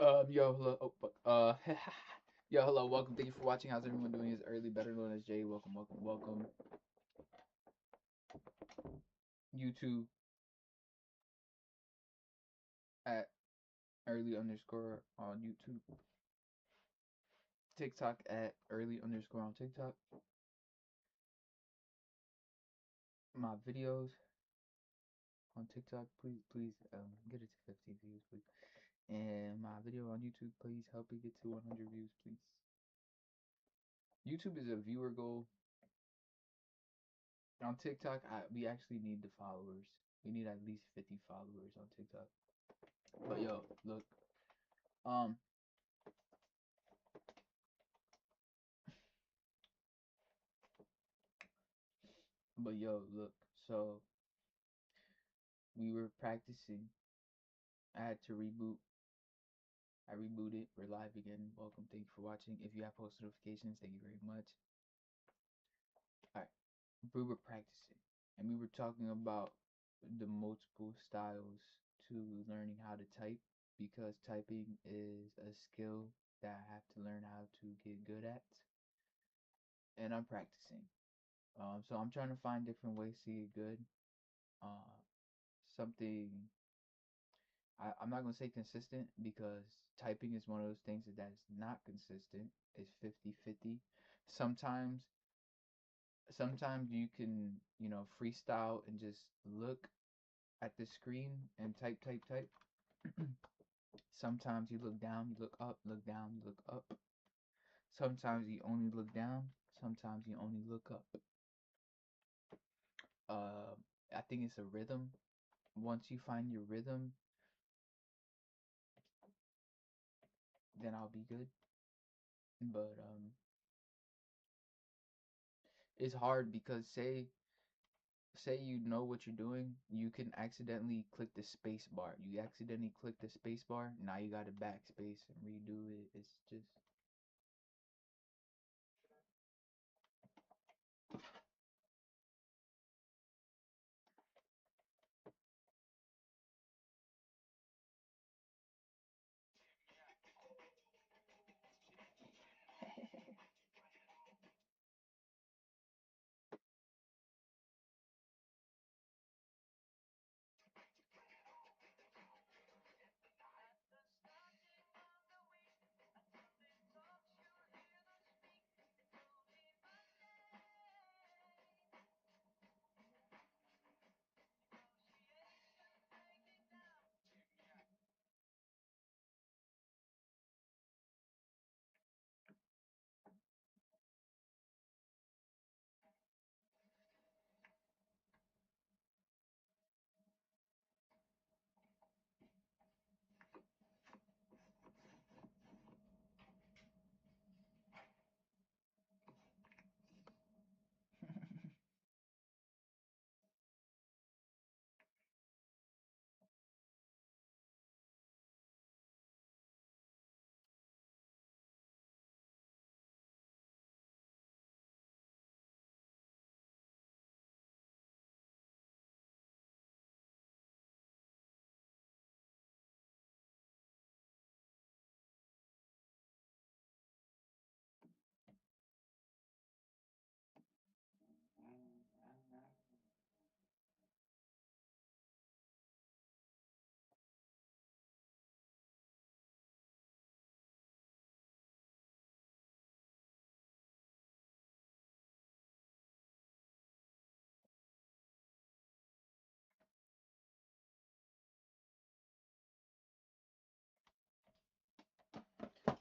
Yo, hello. Oh, fuck. Yo, hello. Welcome. Thank you for watching. How's everyone doing? It's early, better known as Jay. Welcome, welcome, welcome. YouTube at early underscore on YouTube. TikTok at early underscore on TikTok. My videos on TikTok, please, get it to 15 views, please. And my video on YouTube, please help it get to 100 views, please. YouTube is a viewer goal. On TikTok, we actually need the followers. We need at least 50 followers on TikTok. But yo, look, um, but yo, look. So we were practicing. I had to reboot. I rebooted. We're live again. Welcome. Thank you for watching. If you have post notifications, thank you very much. All right, we were practicing, and we were talking about the multiple styles to learning how to type because typing is a skill that I have to learn how to get good at, and I'm practicing. So I'm trying to find different ways to get good. Uh, something I'm not gonna say consistent because typing is one of those things that is not consistent. It's 50-50. Sometimes sometimes you can, freestyle and just look at the screen and type. Sometimes you look down, you look up, look down, you look up. Sometimes you only look down, sometimes you only look up. Uh, I think it's a rhythm. Once you find your rhythm, then I'll be good. But it's hard because say you know what you're doing, you can accidentally click the space bar. You accidentally click the space bar, now you gotta backspace and redo it. It's just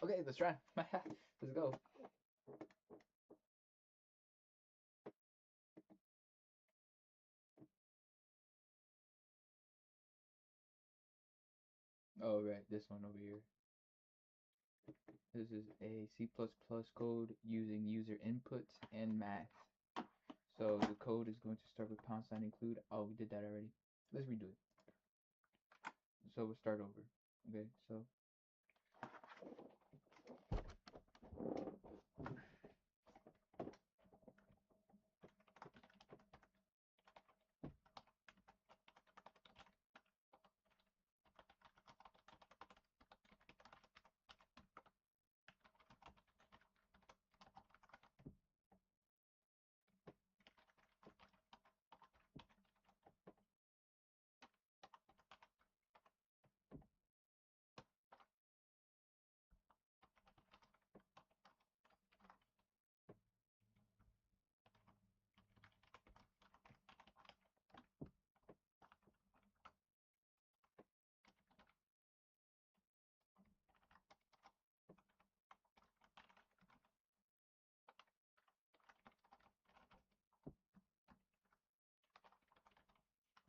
okay. Let's try. Let's go. All right, this one over here. This is a C++ code using user inputs and math. So the code is going to start with pound sign include. Oh, we did that already. Let's redo it. So we'll start over. Okay, so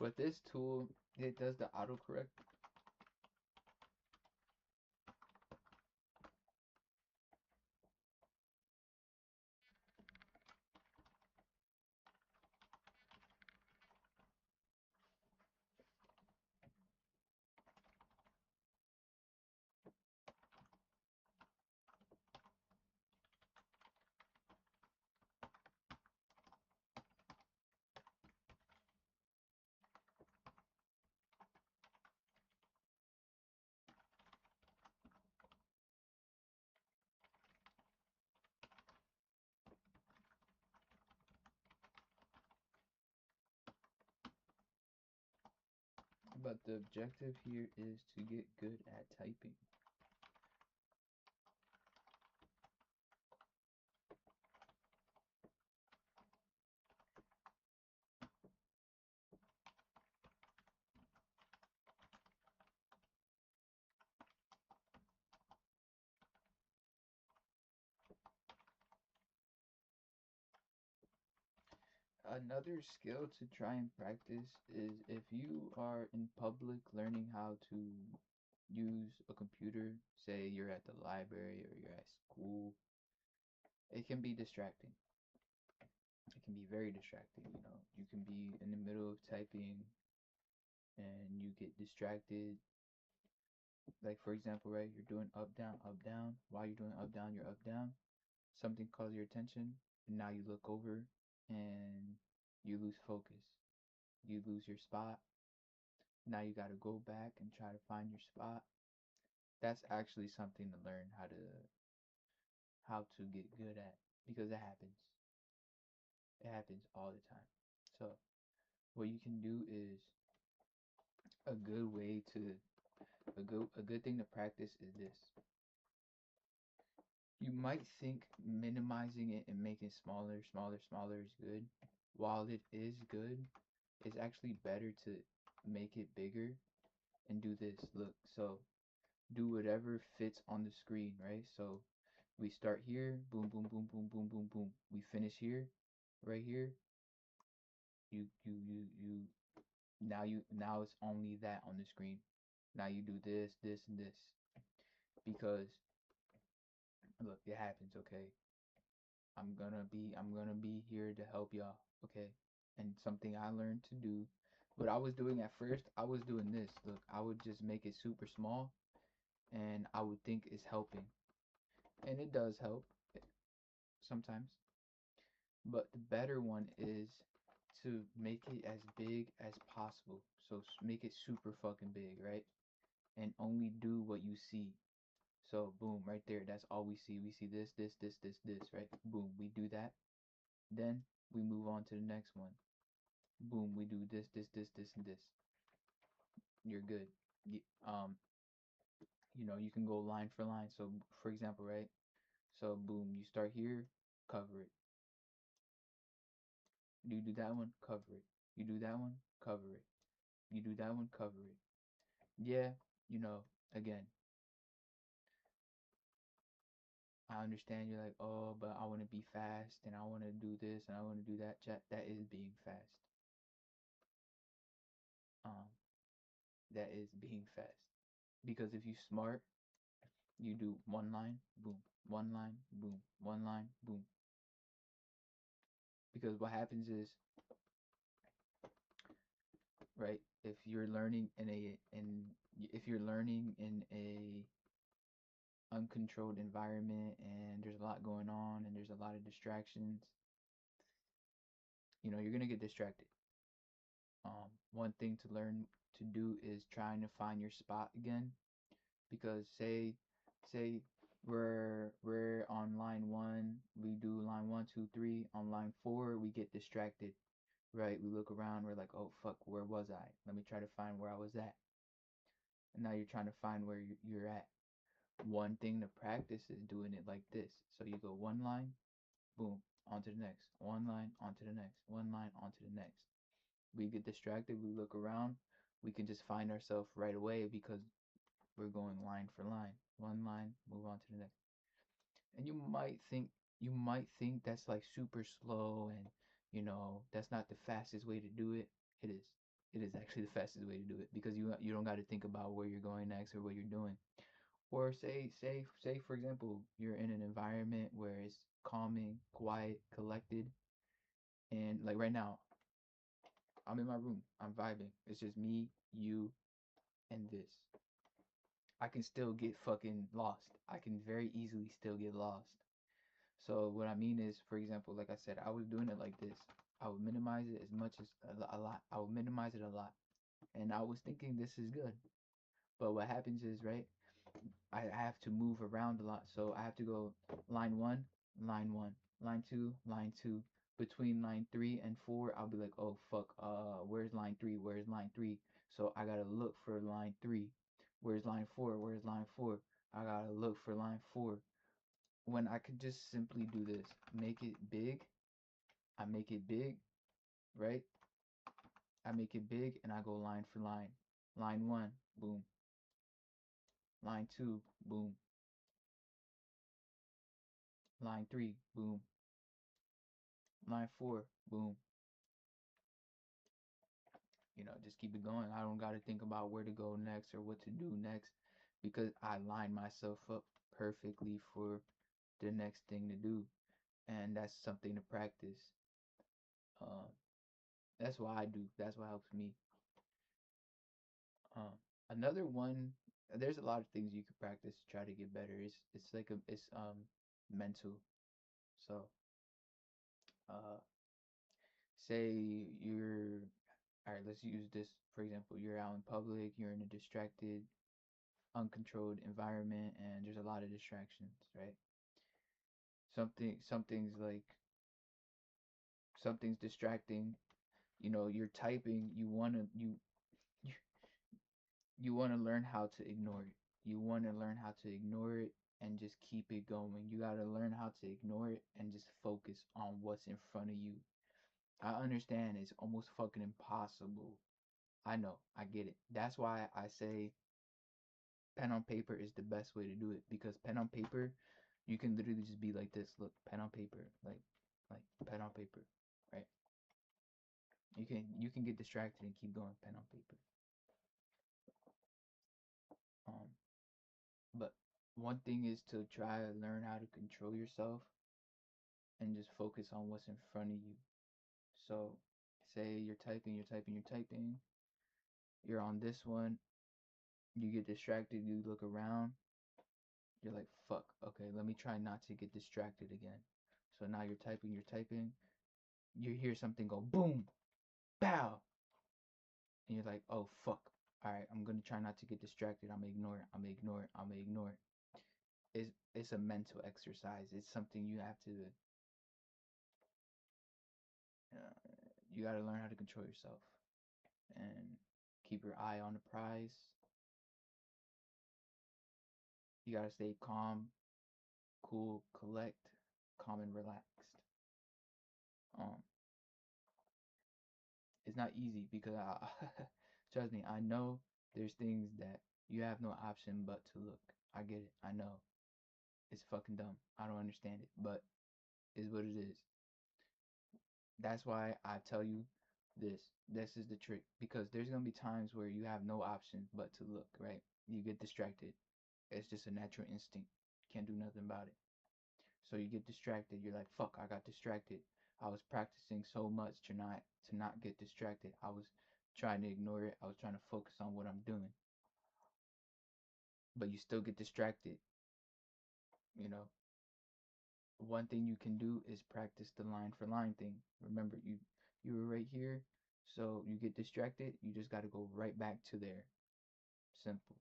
But this tool, it does the autocorrect. But the objective here is to get good at typing. Another skill to try and practice is if you are in public learning how to use a computer, say you're at the library or you're at school, it can be distracting. It can be very distracting, you know. You can be in the middle of typing and you get distracted. Like for example, right, you're doing up down up down. While you're doing up down, you're up down. Something calls your attention, and now you look over and you lose focus. You lose your spot. Now you got to go back and try to find your spot. That's actually something to learn how to get good at, because it happens. It happens all the time. So what you can do is a good way to a good thing to practice is this. You might think minimizing it and making smaller, smaller, smaller is good. While it is good, it's actually better to make it bigger and do this. Look, so do whatever fits on the screen, right? So we start here, boom, boom, boom, boom, boom, boom, boom. We finish here, right here. You. Now it's only that on the screen. Now you do this, this, and this because look, it happens. Okay, I'm gonna be here to help y'all. Okay, and something I learned to do. What I was doing at first, I was doing this. Look, I would just make it super small, and I would think it's helping, and it does help sometimes. But the better one is to make it as big as possible. So make it super fucking big, right? And only do what you see. So boom, right there. That's all we see. We see this, this, this, this, this, right? Boom, we do that. Then we move on to the next one. Boom, we do this, this, this, this, and this. You're good. Um, you can go line for line. So for example, right? So boom, you start here, cover it. You do that one, cover it. You do that one, cover it. You do that one, cover it. Yeah, you know, again, I understand you're like, oh, but I want to be fast and I want to do this and I want to do that. Chat, that is being fast. Um, that is being fast. Because if you smart, you do one line, boom, one line, boom, one line, boom. Because what happens is, right, if you're learning in a uncontrolled environment and there's a lot going on and there's a lot of distractions, you're gonna get distracted. One thing to learn to do is trying to find your spot again, because say we're on line one, we do line one, two, three. On line four, we get distracted, right? We look around, we're like, oh fuck, where was I? Let me try to find where I was at. And now you're trying to find where you're at. One thing to practice is doing it like this. So you go one line, boom, onto the next. One line, onto the next. One line, onto the next. We get distracted, we look around, we can just find ourselves right away because we're going line for line. One line, move on to the next. And you might think that's like super slow and that's not the fastest way to do it. It is. It is actually the fastest way to do it because you don't got to think about where you're going next or what you're doing. Or say for example, you're in an environment where it's calming, quiet, collected, and like right now, I'm in my room, I'm vibing. It's just me, you, and this. I can still get fucking lost. I can very easily still get lost. So what I mean is, for example, like I said, I was doing it like this. I would minimize it as much as a lot. I would minimize it a lot, and I was thinking this is good. But what happens is, right? I have to move around a lot. So I have to go line one, line one, line two, line two. Between line three and four, I'll be like, oh fuck, where's line three? Where's line three? So I gotta look for line three. Where's line four? Where's line four? I gotta look for line four. When I could just simply do this, make it big, I make it big, right? I make it big and I go line for line. Line one, boom. Line two, boom. Line three, boom. Line four, boom. Just keep it going. I don't got to think about where to go next or what to do next because I line myself up perfectly for the next thing to do. And that's something to practice. Um, that's what I do. That's what helps me. Um, Another one, there's a lot of things you can practice to try to get better. It's like it's mental. So, uh, say you're all right. Let's use this for example. You're out in public. You're in a distracted uncontrolled environment and there's a lot of distractions, right? Something's like something's distracting. You're typing, you you want to learn how to ignore it. You want to learn how to ignore it and just keep it going. You got to learn how to ignore it and just focus on what's in front of you. I understand it's almost fucking impossible. I know, I get it. That's why I say pen on paper is the best way to do it because pen on paper, you can literally just be like this. Look, pen on paper, like pen on paper, right? You can get distracted and keep going pen on paper. Um, but one thing is to try to learn how to control yourself and just focus on what's in front of you. So, say you're typing, you're on this one, you get distracted, you look around, you're like, fuck, okay, let me try not to get distracted again. So now you're typing, you hear something go boom, bow, and you're like, oh fuck. All right, I'm gonna try not to get distracted. I'm gonna ignore it. I'm gonna ignore it. I'm gonna ignore it. It's a mental exercise. It's something you have to. You gotta learn how to control yourself and keep your eye on the prize. You gotta stay calm, cool, collect, calm and relaxed. Um, it's not easy because trust me, I know there's things that you have no option but to look. I get it. I know it's fucking dumb. I don't understand it, but is what it is. That's why I tell you this. This is the trick because there's gonna be times where you have no option but to look, right? You get distracted. It's just a natural instinct. Can't do nothing about it. So you get distracted. You're like, fuck, I got distracted. I was practicing so much to not get distracted. I was trying to ignore it. I was trying to focus on what I'm doing. But you still get distracted, you know. One thing you can do is practice the line for line thing. Remember, you were right here, so you get distracted. You just got to go right back to there. Simple.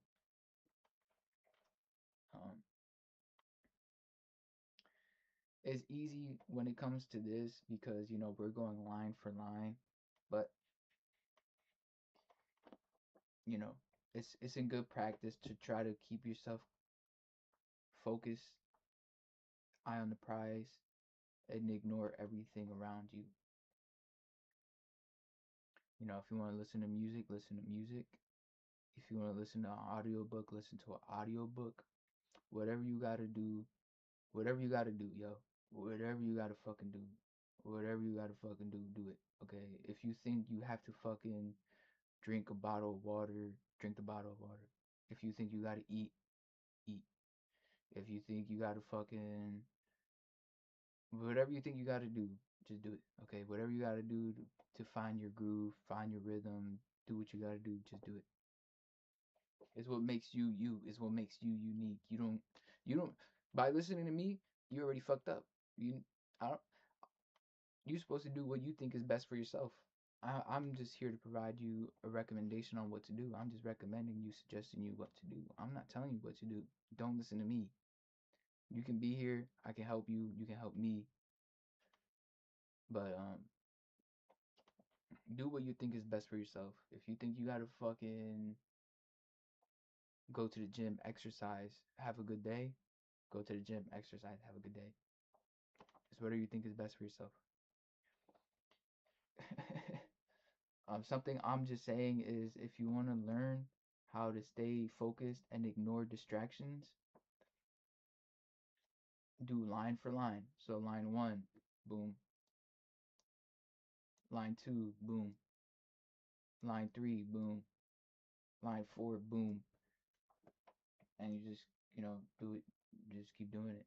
Um, it's easy when it comes to this because we're going line for line, but you know it's in good practice to try to keep yourself focused, eye on the prize, and ignore everything around you. If you want to listen to music, listen to music. If you want to listen to an audiobook, listen to an audiobook. Whatever you gotta do, whatever you gotta do, yo. Whatever you gotta fucking do. Whatever you gotta fucking do, do it. Okay? If you think you have to fucking drink a bottle of water, drink the bottle of water. If you think you gotta eat, eat. If you think you gotta fucking whatever you think you gotta do, just do it. Okay, whatever you gotta do to find your groove, find your rhythm, do what you gotta do, just do it. It's what makes you you. It's what makes you unique. You don't by listening to me, you already fucked up. I don't, you're supposed to do what you think is best for yourself. I'm just here to provide you a recommendation on what to do. I'm just recommending you, suggesting you what to do. I'm not telling you what to do. Don't listen to me. You can be here. I can help you. You can help me. But do what you think is best for yourself. If you think you gotta fucking go to the gym, exercise, have a good day, go to the gym, exercise, have a good day. It's whatever you think is best for yourself. Something I'm just saying is if you want to learn how to stay focused and ignore distractions, do line for line. So line one, boom. Line two, boom. Line three, boom. Line four, boom. And you just, do it. Just keep doing it,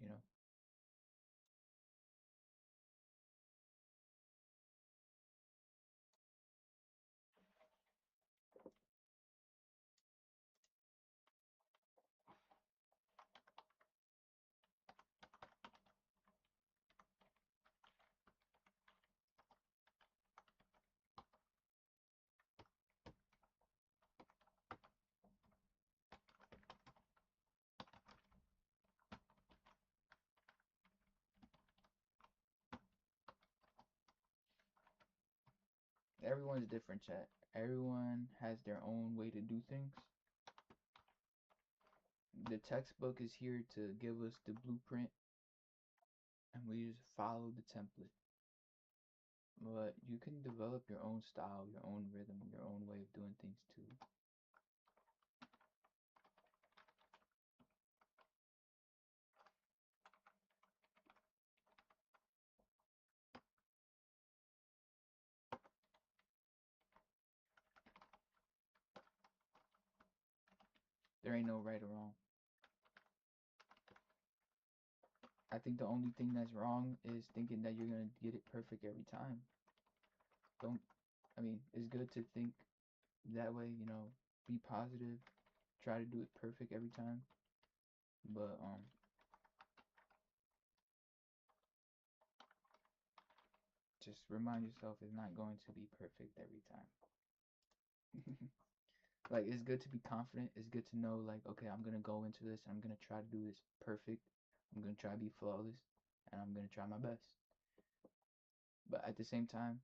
you know. Everyone's different, chat. Everyone has their own way to do things. The textbook is here to give us the blueprint, and we just follow the template. But you can develop your own style, your own rhythm, your own way of doing things too. There ain't no right or wrong. I think the only thing that's wrong is thinking that you're gonna get it perfect every time. Don't, I mean, it's good to think that way, be positive, try to do it perfect every time. But just remind yourself it's not going to be perfect every time. Like it's good to be confident. It's good to know like, okay, I'm gonna go into this and I'm gonna try to do this perfect. I'm gonna try to be flawless and I'm gonna try my best. But at the same time,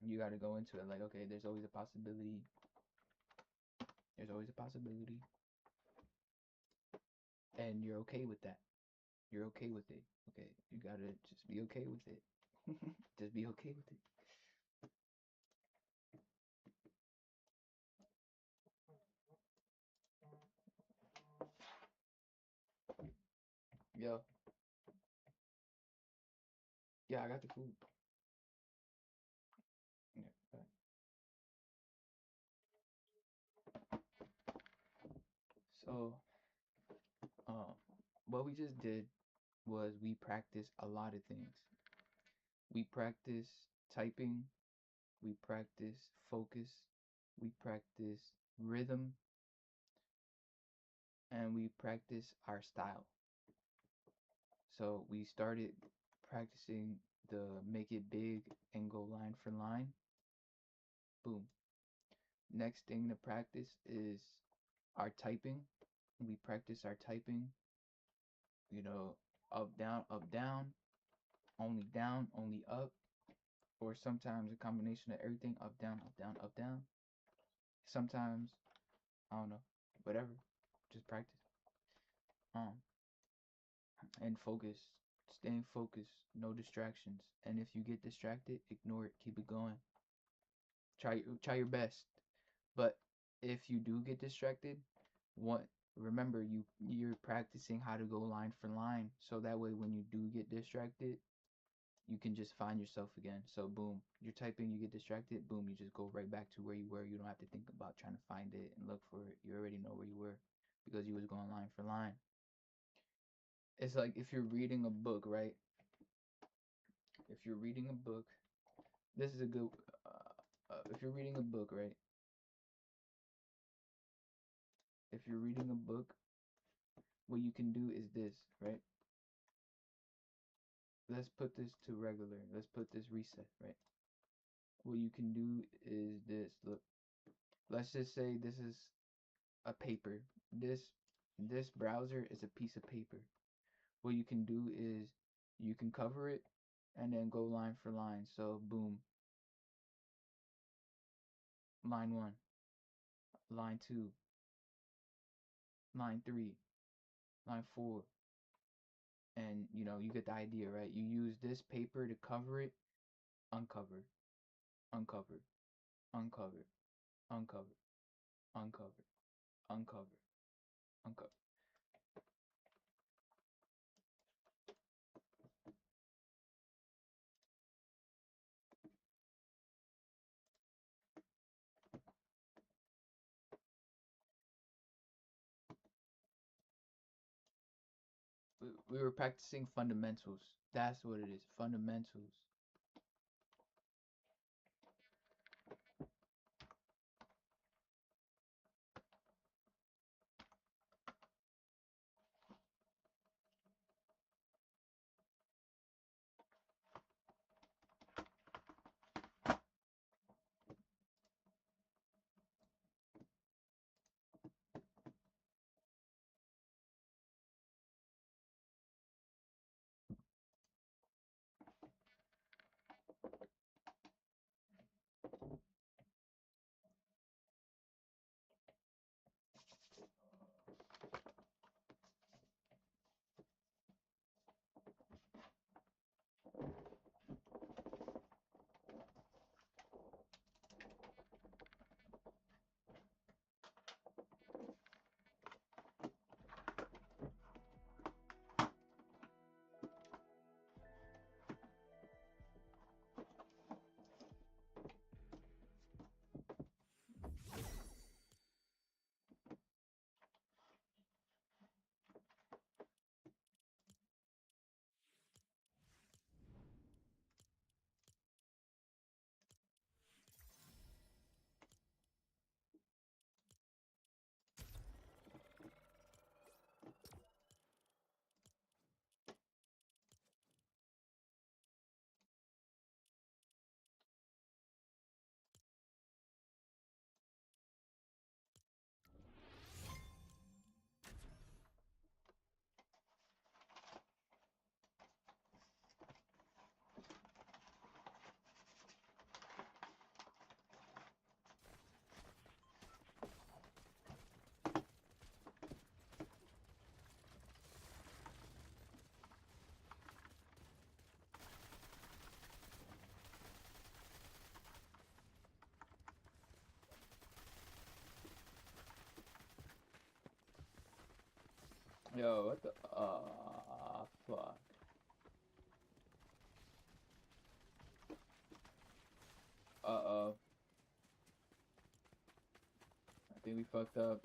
you gotta go into it like, okay, there's always a possibility. There's always a possibility. And you're okay with that. You're okay with it. Okay. You gotta just be okay with it. Just be okay with it. Yo, yeah, I got the food. Yeah. So, um, what we just did was we practiced a lot of things. We practiced typing, we practice focus, we practice rhythm, and we practice our style. So we started practicing the make it big and go line for line. Boom. Next thing to practice is our typing. We practice our typing, you know, up, down, only up, or sometimes a combination of everything up, down, up, down, up, down. Sometimes, I don't know, whatever. Just practice. Um, and focus. Staying focused, no distractions. And if you get distracted, ignore it. Keep it going. Try your best. But if you do get distracted, what remember you're practicing how to go line for line. So that way when you do get distracted, you can just find yourself again. So boom, you're typing, you get distracted, boom, you just go right back to where you were. You don't have to think about trying to find it and look for it. You already know where you were because you was going line for line. It's like if you're reading a book, right? If you're reading a book, this is a good. If you're reading a book, right? If you're reading a book, what you can do is this, right? Let's put this to regular. Let's put this reset, right? What you can do is this. Look, let's just say this is a paper. This this browser is a piece of paper. What you can do is you can cover it and then go line for line. So boom, line 1, line 2, line 3, line 4, and you get the idea, right? You use this paper to cover it, uncover, uncover, uncover, uncover, uncover, uncover, uncover. We were practicing fundamentals. That's what it is, fundamentals. Yo, what the? Fuck. Uh-oh. I think we fucked up.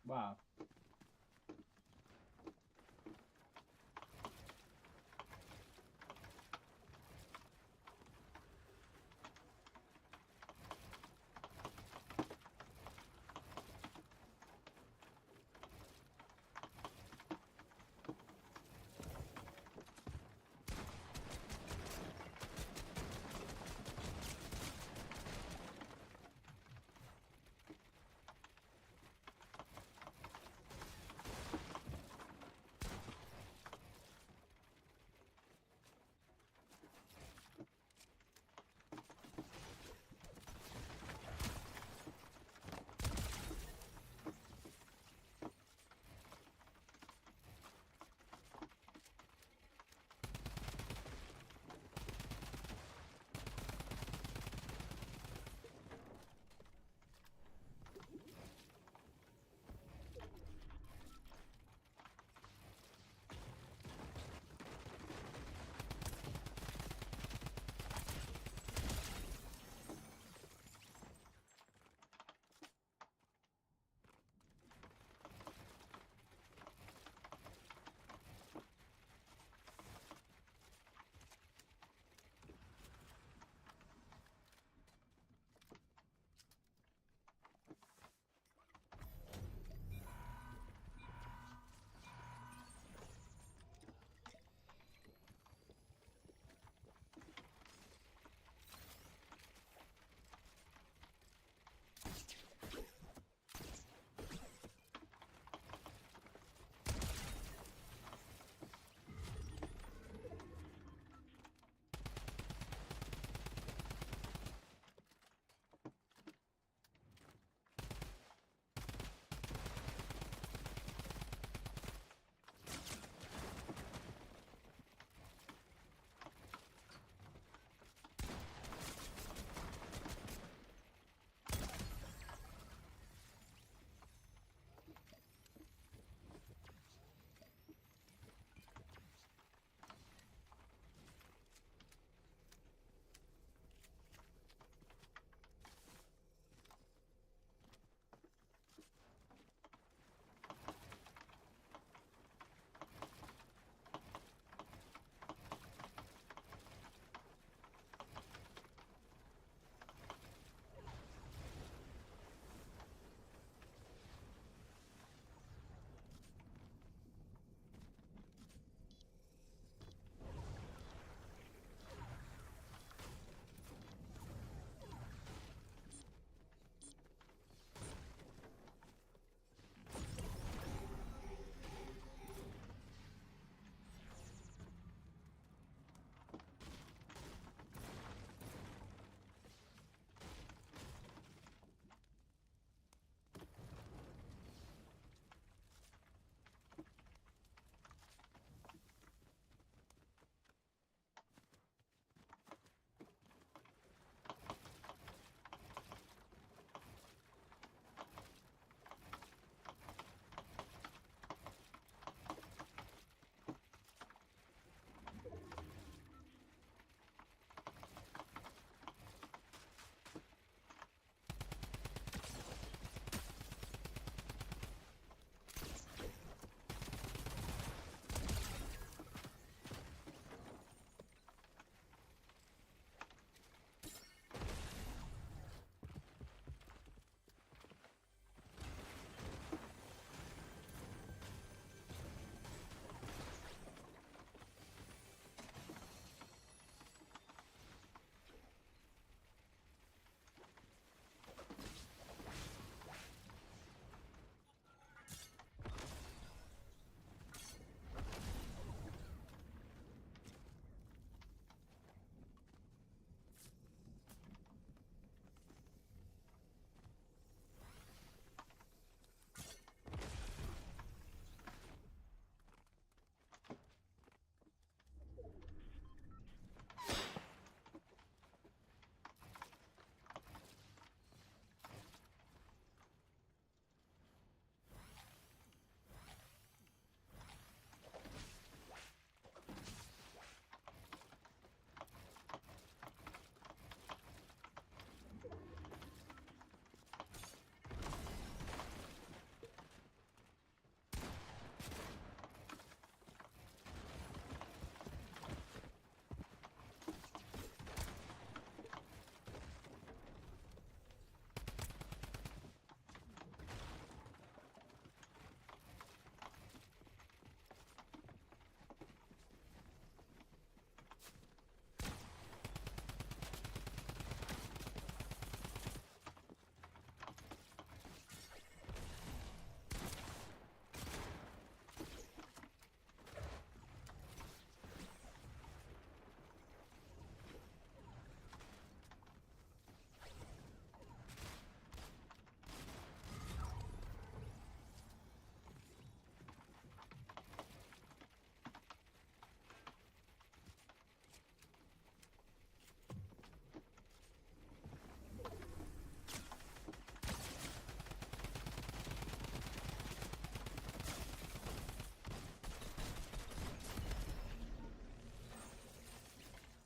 Wow.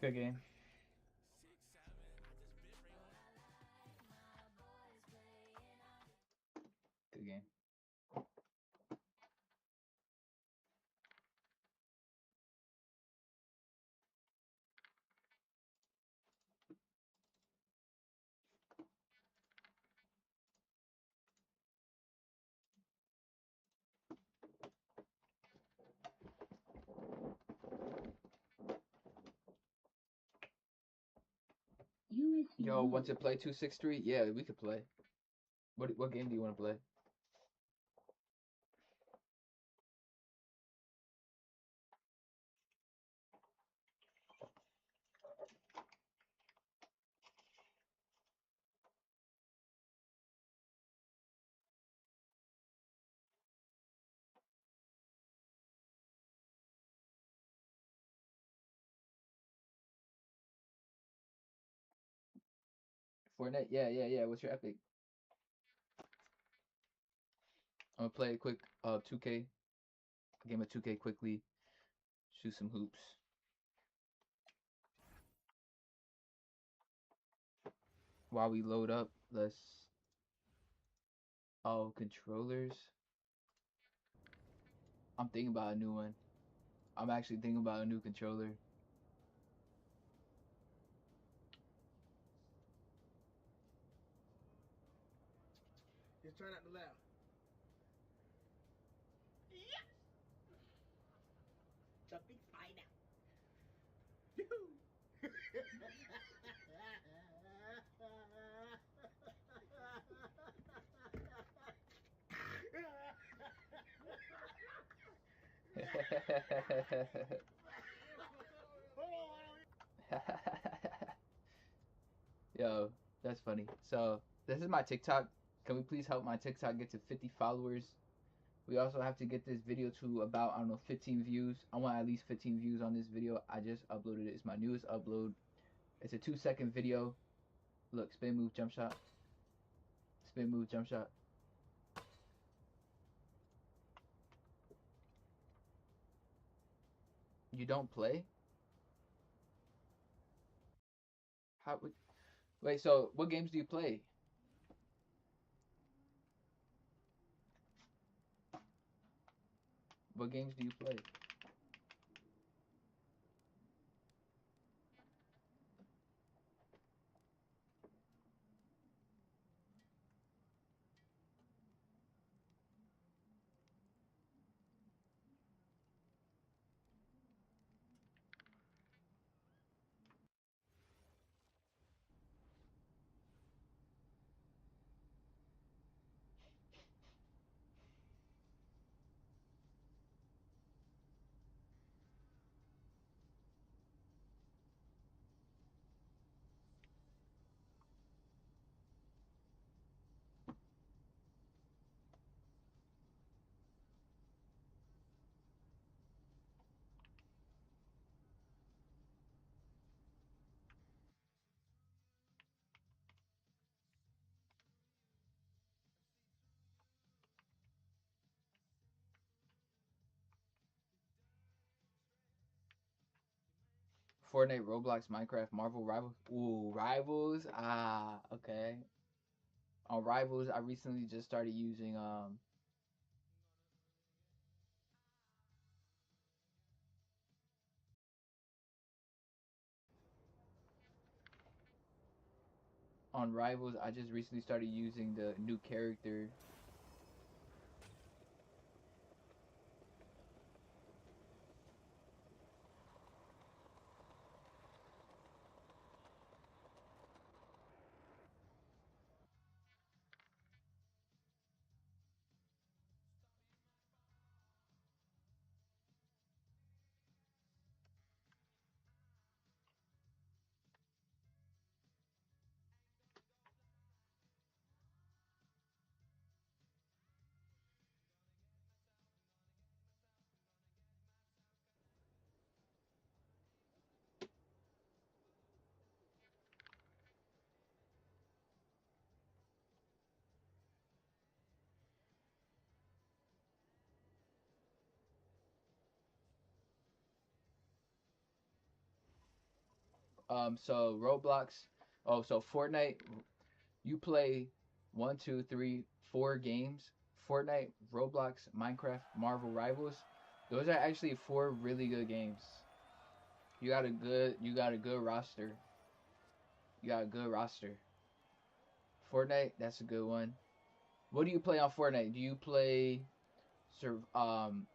Good game. Good game. Yo, want to play 263? Yeah, we could play. What game do you want to play? Fortnite? Yeah, yeah, yeah. What's your epic? I'm gonna play a quick 2K. Game of 2K quickly. Shoot some hoops. While we load up, let's. Oh, controllers. I'm thinking about a new one. I'm actually thinking about a new controller. Just try not to laugh. Yeah. Jumping spider. Yo, that's funny. So, this is my TikTok. Can we please help my TikTok get to 50 followers? We also have to get this video to about, I don't know, 15 views. I want at least 15 views on this video. I just uploaded it. It's my newest upload. It's a 2-second video. Look, spin, move, jump shot. Spin, move, jump shot. You don't play? How would... Wait, so what games do you play? What games do you play? Fortnite, Roblox, Minecraft, Marvel, Rivals. Ooh, Rivals. Ah, okay. On Rivals, I recently just started using on Rivals, I just recently started using the new character. So Roblox. Oh, so Fortnite. You play one, two, three, 4 games. Fortnite, Roblox, Minecraft, Marvel Rivals. Those are actually 4 really good games. You got a good roster. You got a good roster. Fortnite, that's a good one. What do you play on Fortnite? Do you play sur- um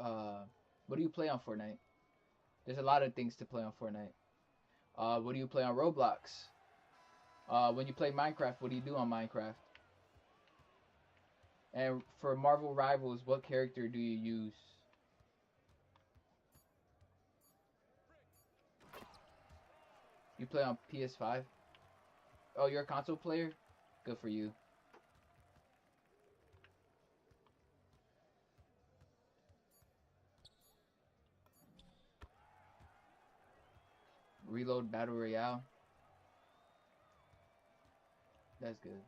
uh what do you play on Fortnite? There's a lot of things to play on Fortnite. What do you play on Roblox? When you play Minecraft, what do you do on Minecraft? And for Marvel Rivals, what character do you use? You play on PS5? Oh, you're a console player? Good for you. Reload Battle Royale? That's good.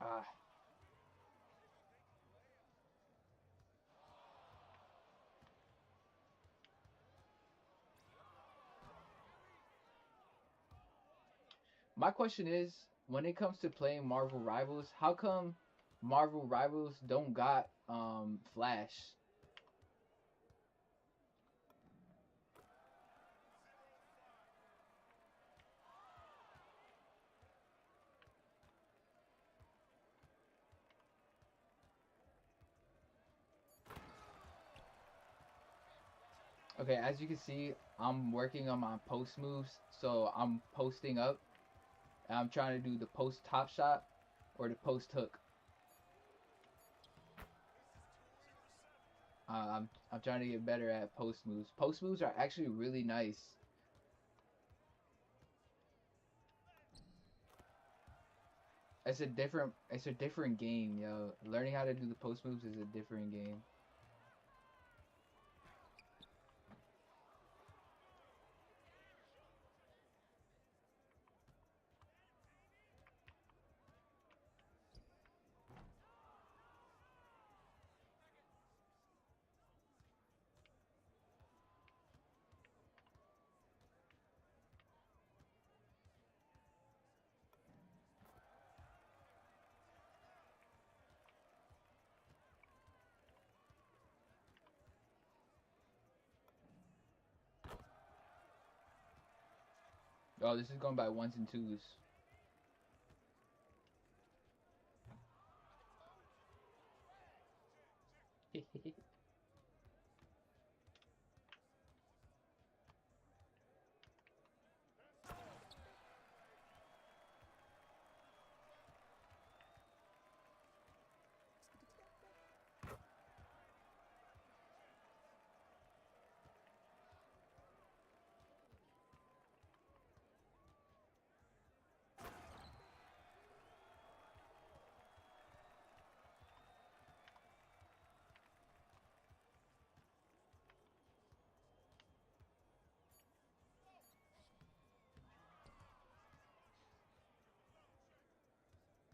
Ah, my question is, when it comes to playing Marvel Rivals, how come Marvel Rivals don't got Flash? Okay, as you can see, I'm working on my post moves, so I'm posting up. And I'm trying to do the post top shot or the post hook. I'm trying to get better at post moves. Post moves are actually really nice. It's a different game, yo. Learning how to do the post moves is a different game. Oh, this is going by ones and twos.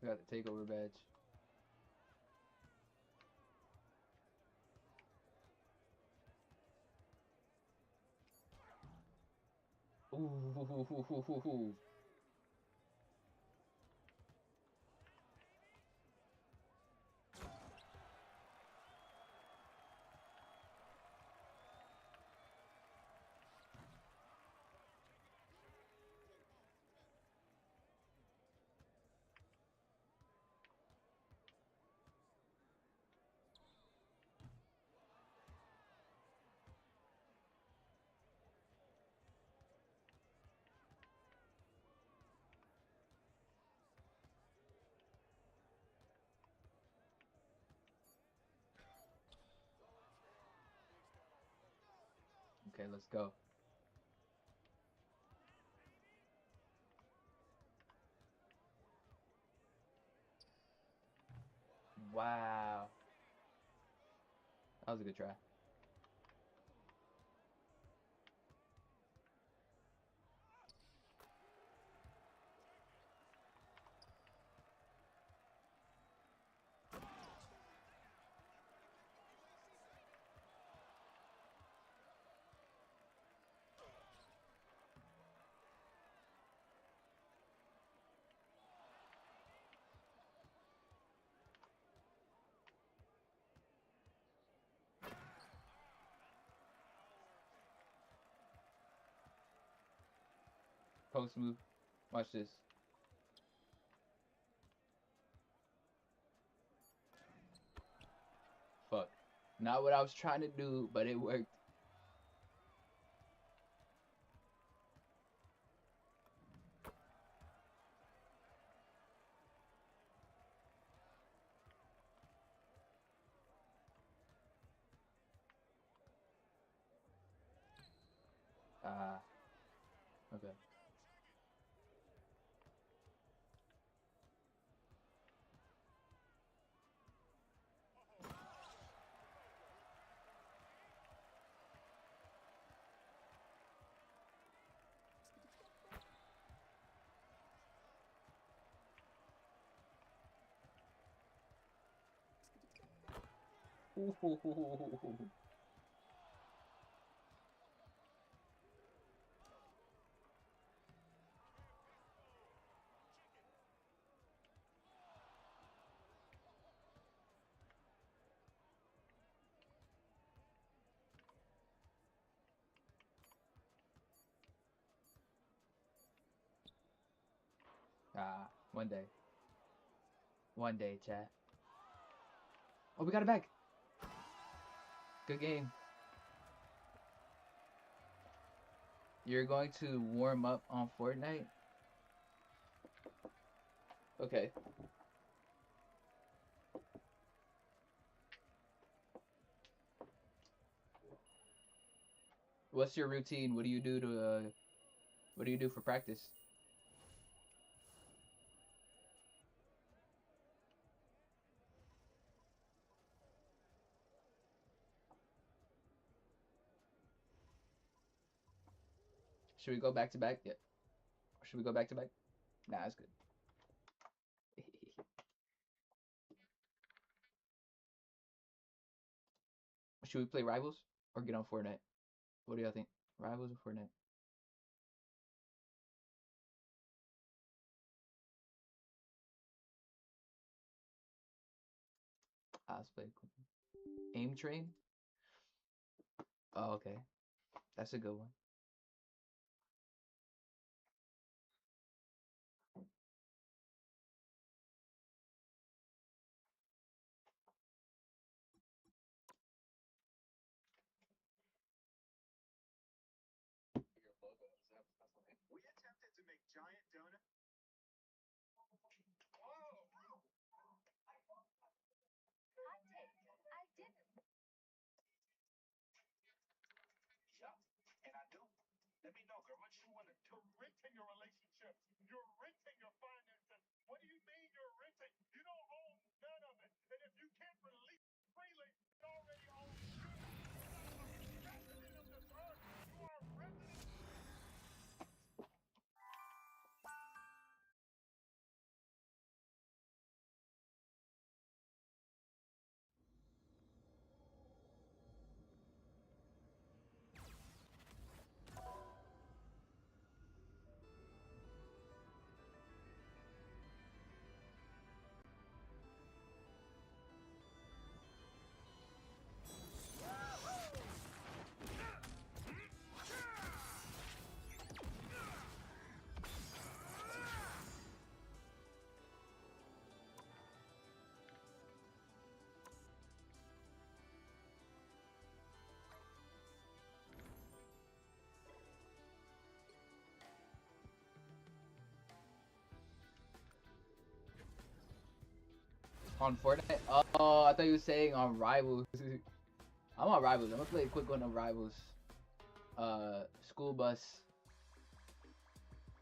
We got the takeover badge. Ooh. Okay, let's go. Wow. That was a good try. Post move. Watch this. Fuck. Not what I was trying to do, but it worked. Ah. Okay. Ooh. Ah. One day. One day, chat. Oh, we got it back. Good game. You're going to warm up on Fortnite? Okay. What's your routine? What do you do to what do you do for practice? Should we go back to back? Yeah. Should we go back to back? Nah, it's good. Should we play Rivals or get on Fortnite? What do y'all think? Rivals or Fortnite? Let's play Aim Train. Oh, okay. That's a good one. On Fortnite? Oh, I thought you were saying on Rivals. I'm on Rivals. I'm gonna play a quick one on Rivals. School bus.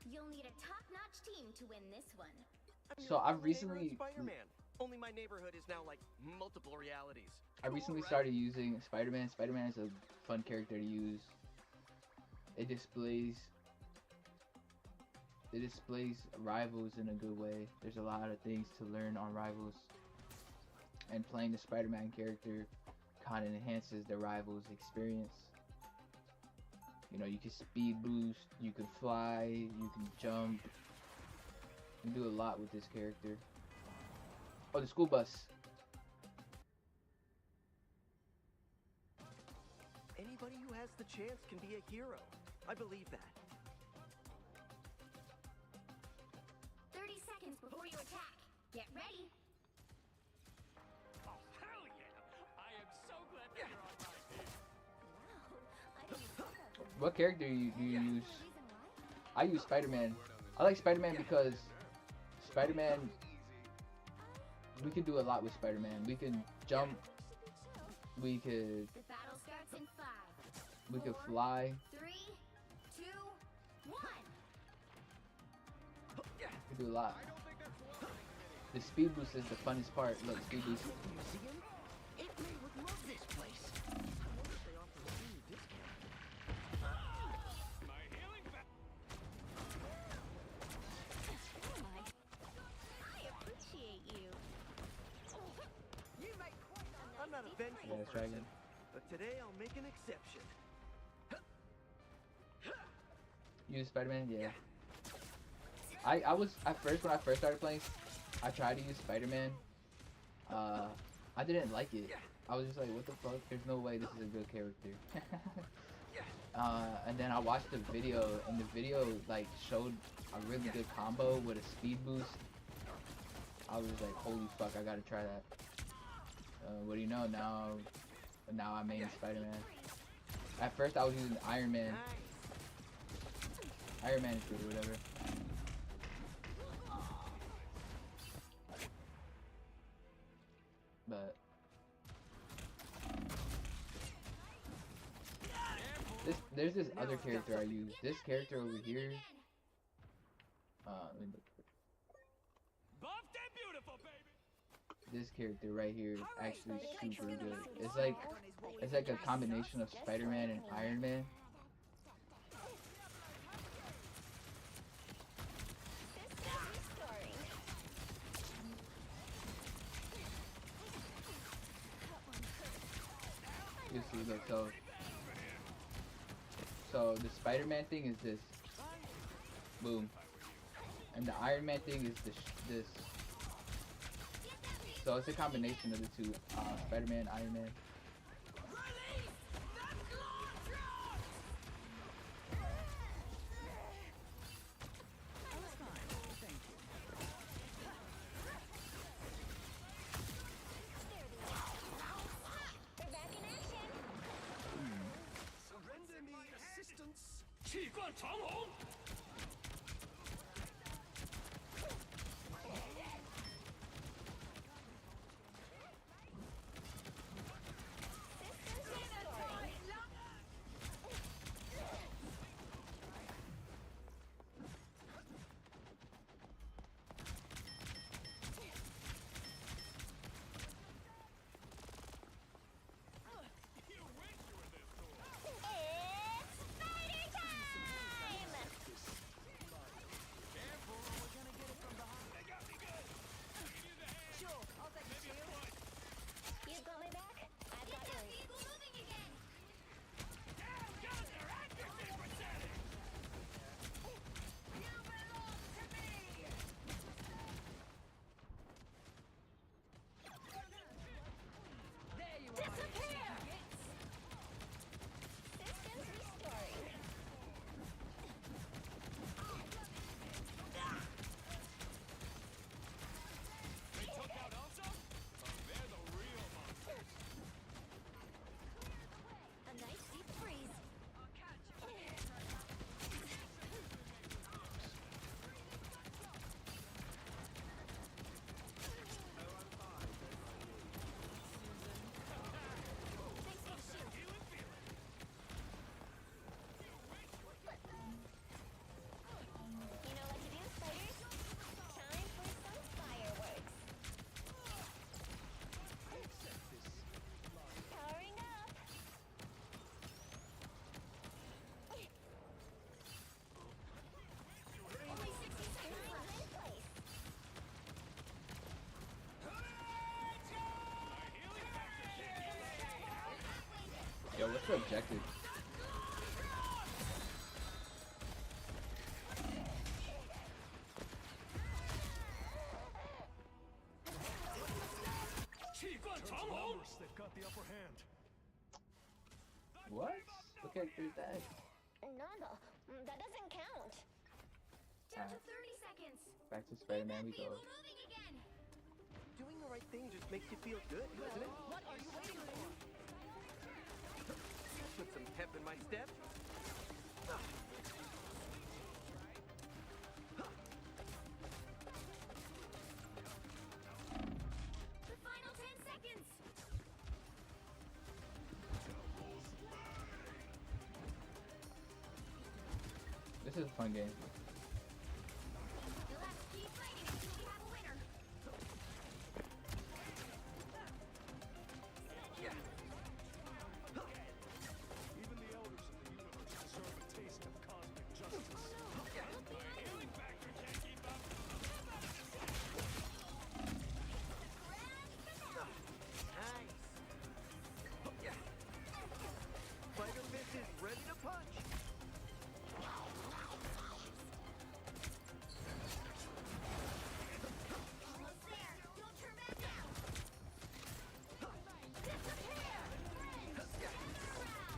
You'll need a top-notch team to win this one. So I've recently Only my neighborhood is now like multiple realities. I recently started using Spider-Man. Spider-Man is a fun character to use. It displays rivals in a good way. There's a lot of things to learn on rivals, and playing the Spider-Man character kind of enhances the rivals experience. You know, you can speed boost, you can fly, you can jump. You can do a lot with this character. Oh, the school bus. Anybody who has the chance can be a hero. I believe that. 30 seconds before you attack. Get ready. Oh, hell yeah! I am so glad that you're on my team. Wow, I didn't think of them. What character do you use? Reason why? I use Spider-Man. I like Spider-Man because Spider-Man, we can do a lot with Spider-Man. We can jump, we could The battle starts in 5, we could 4, fly, 3, 2, 1. we could do a lot. The speed boost is the funnest part. Look, speed boost. Museum? It would love this place. I wonder if they offer a senior discount. My healing back. I appreciate you. I'm not a vengeful Yeah, that's person, right. but today I'll make an exception. Use Spider-Man, yeah. I was at first when I first started playing, I tried to use Spider-Man. I didn't like it. I was just like, what the fuck? There's no way this is a good character. And then I watched the video, and the video like showed a really good combo with a speed boost. I was like, holy fuck, I gotta try that. What do you know? Now I main Spider-Man. At first I was using Iron Man. Iron Man is good or whatever. But there's this other character I use. This character over here. Let me look. Buffed and beautiful, baby. This character right here is actually super good. It's like a combination of Spider-Man and Iron Man. You see, look, so the Spider-Man thing is this, boom, and the Iron Man thing is this. So it's a combination of the two, Spider-Man, Iron Man. They're back in action. Render me assistance. 气贯长虹。 It's spider time! what's the objective? Numbers, they've got the upper hand. What? What character is that? Nada. That doesn't count. Down to 30 seconds. Back to Spider-Man we We go. will moving again. Doing the right thing just makes you feel good, doesn't it? What are you waiting for? Put some pep in my step. The final 10 seconds. This is a fun game. You'll have to keep fighting until we have a winner. Even the elders of the universe deserve a taste of cosmic justice. Healing factor can't keep up. Nice. Spider Fist is ready to punch. Almost there. Don't turn back now. Disappear. Friends, gather around.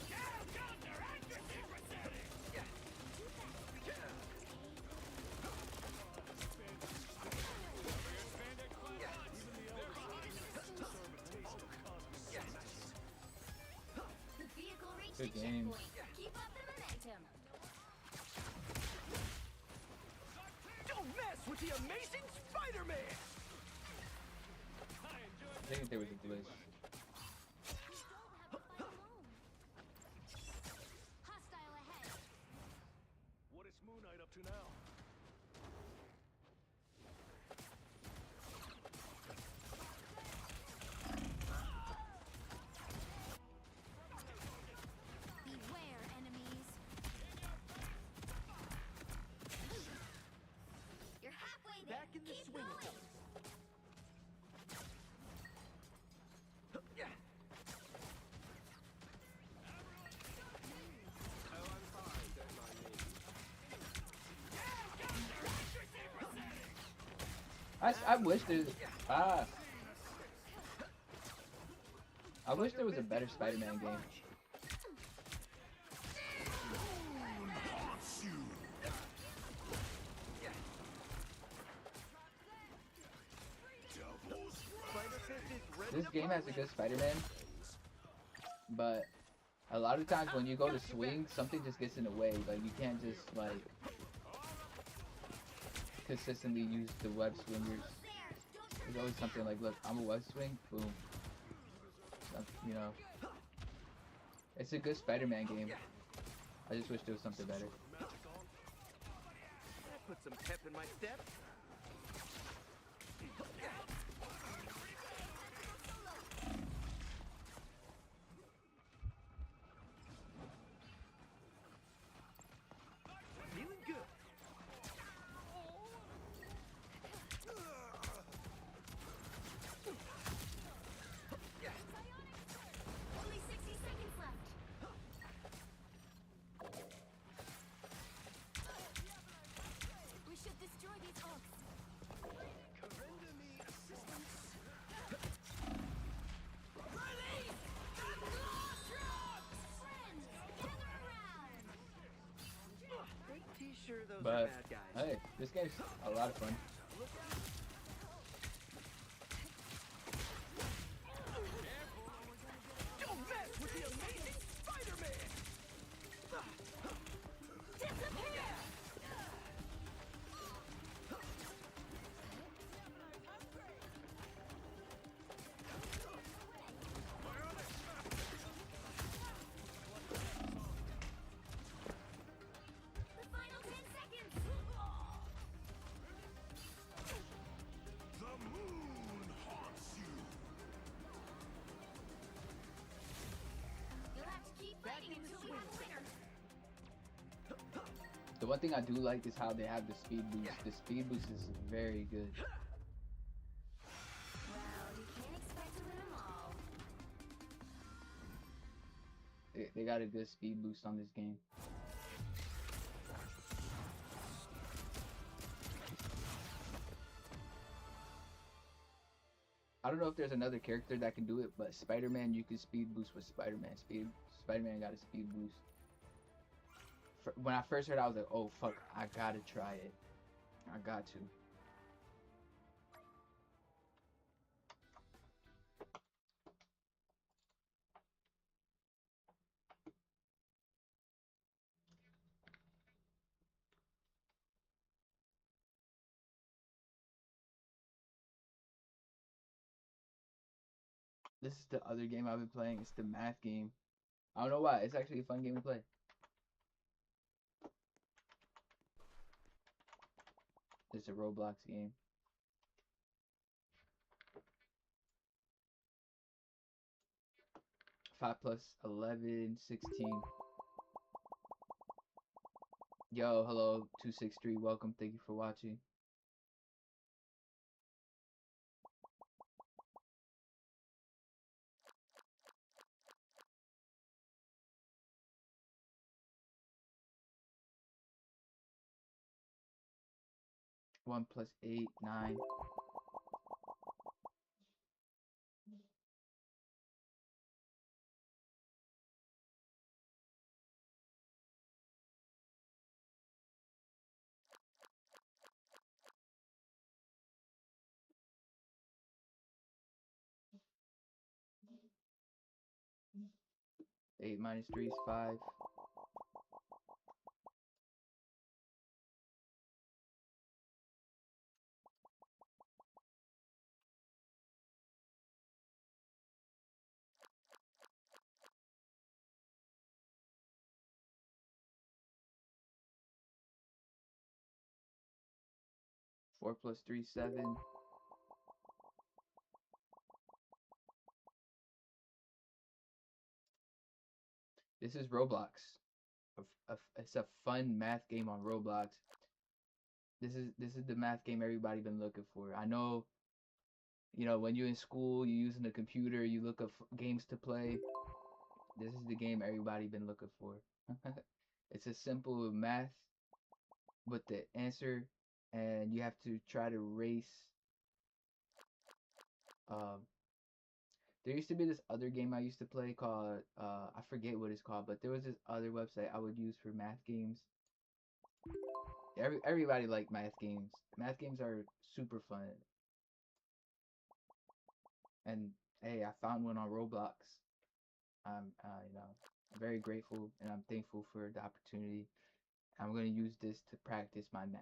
Counter accuracy percentage. Expanded quite a lot. Even the elders of the universe deserve a taste of cosmic justice. The vehicle reached Good the game. checkpoint. Keep up the momentum. Don't mess with the amazing Spider-Man! I enjoyed I think there was a glitch. You don't have to fight alone. Hostile ahead. What is Moon Knight up to now? Beware, enemies. You're halfway there. Back in the Keep swing of going. things. I wish there I wish there was a better Spider-Man game. Spider Fist is ready This to game has a good Spider-Man, but a lot of times when you go to swing, something just gets in the way. Like you can't just like consistently use the web swingers. There's always something like, look, I'm a web swing, boom. You know, it's a good Spider-Man game. I just wish there was something better. Magic on? That put some pep in my step. Feeling good. Only 60 seconds left. We should destroy these orcs. Render me assistance. Friends, gather around. Pretty sure those are But bad guys. hey, this game's a lot of fun. Don't mess with the amazing Spider-Man! Disappear. The final 10 seconds. The moon haunts you. You'll have to keep fighting until we have a winner. The one thing I do like is how they have the speed boost. The speed boost is very good. They got a good speed boost on this game. I don't know if there's another character that can do it, but Spider-Man, you can speed boost with Spider-Man. Spider-Man got a speed boost. When I first heard it, I was like, oh fuck, I gotta try it. I got to. This is the other game I've been playing. It's the math game. I don't know why. It's actually a fun game to play. It's a Roblox game. 5 plus 11, 16. Yo, hello, 263. Welcome. Thank you for watching. One plus 8, 9. Eight minus 3 is 5. 4 plus 3, 7. This is Roblox. It's a fun math game on Roblox. This is the math game everybody been looking for. I know, when you're in school, you're using the computer, you look up games to play. This is the game everybody been looking for. It's a simple math with the answer, and you have to try to race. Um, there used to be this other game I used to play called I forget what it's called, but there was this other website I would use for math games. Everybody like math games. Math games are super fun. And hey, I found one on Roblox. I'm very grateful and I'm thankful for the opportunity. I'm gonna use this to practice my math.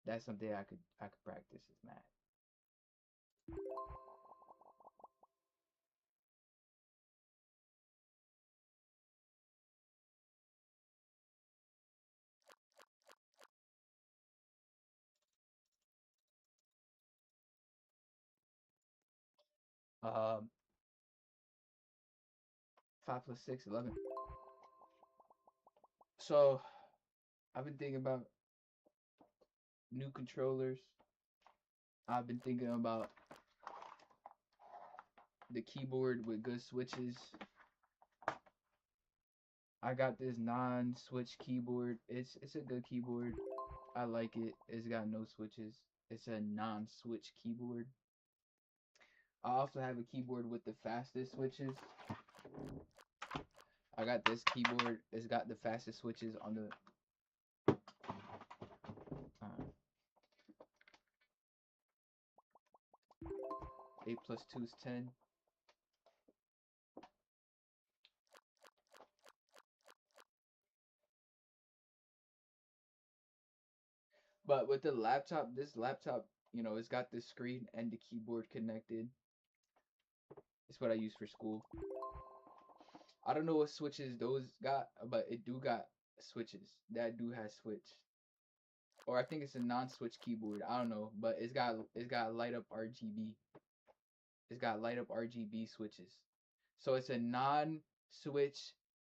That's something I could practice is math. Um, 5 plus 6, 11. So I've been thinking about new controllers. I've been thinking about the keyboard with good switches. I got this non-switch keyboard. It's a good keyboard. I like it. It's got no switches. It's a non-switch keyboard. I also have a keyboard with the fastest switches. I got this keyboard. It's got the fastest switches on the 8 plus 2 is 10. But with the laptop, this laptop, it's got the screen and the keyboard connected. It's what I use for school. I don't know what switches those got, but it do got switches. That do has switch. Or I think it's a non-switch keyboard. I don't know, but it's got light up RGB. It's got light up RGB switches. So it's a non-switch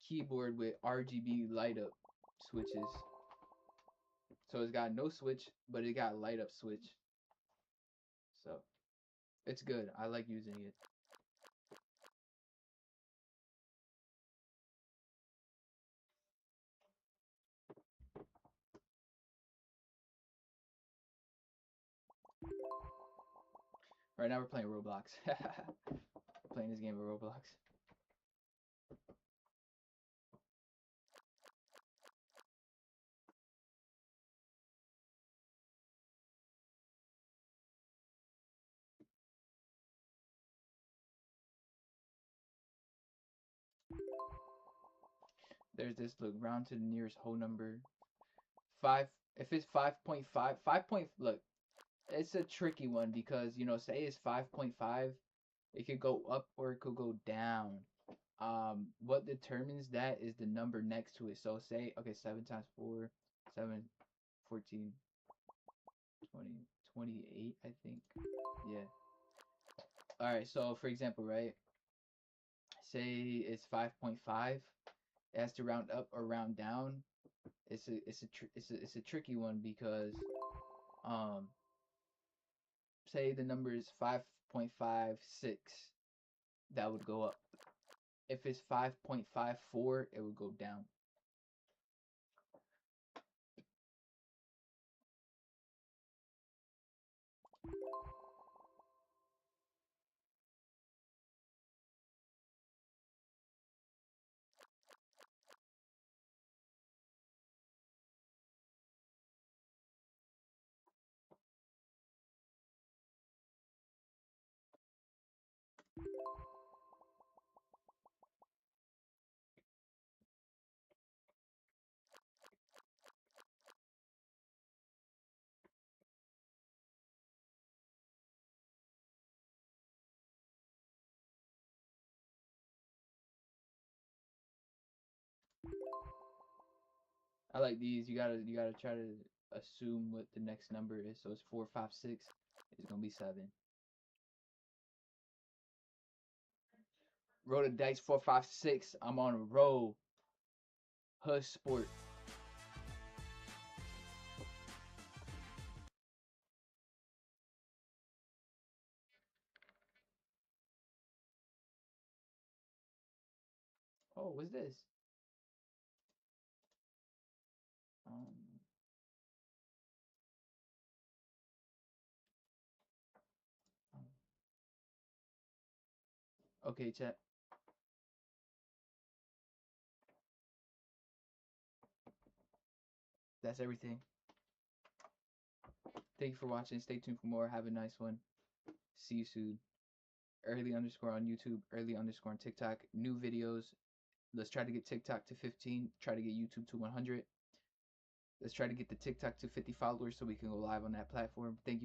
keyboard with RGB light up switches. So it's got no switch, but it got light up switch. So it's good. I like using it. Right now we're playing Roblox. Playing this game of Roblox. There's this, look, round to the nearest whole number. 5, if it's 5.5, 5 point, look, it's a tricky one because, say it's 5.5, it could go up or it could go down. What determines that is the number next to it. So say, okay, 7 times 4, 7, 14, 20, 28, I think. Yeah. All right, so for example, right? Say it's 5.5. It has to round up or round down. It's a tricky one because um say the number is 5.56, that would go up. If it's 5.54, it would go down. I like these. You gotta try to assume what the next number is. So it's 456. It's gonna be 7. Roll the dice 456. I'm on a roll. Hush sport. Oh, what's this? Um, okay, chat. That's everything. Thank you for watching. Stay tuned for more. Have a nice one. See you soon. Early underscore on YouTube. Early underscore on TikTok. New videos. Let's try to get TikTok to 15. Try to get YouTube to 100. Let's try to get the TikTok to 50 followers so we can go live on that platform. Thank you.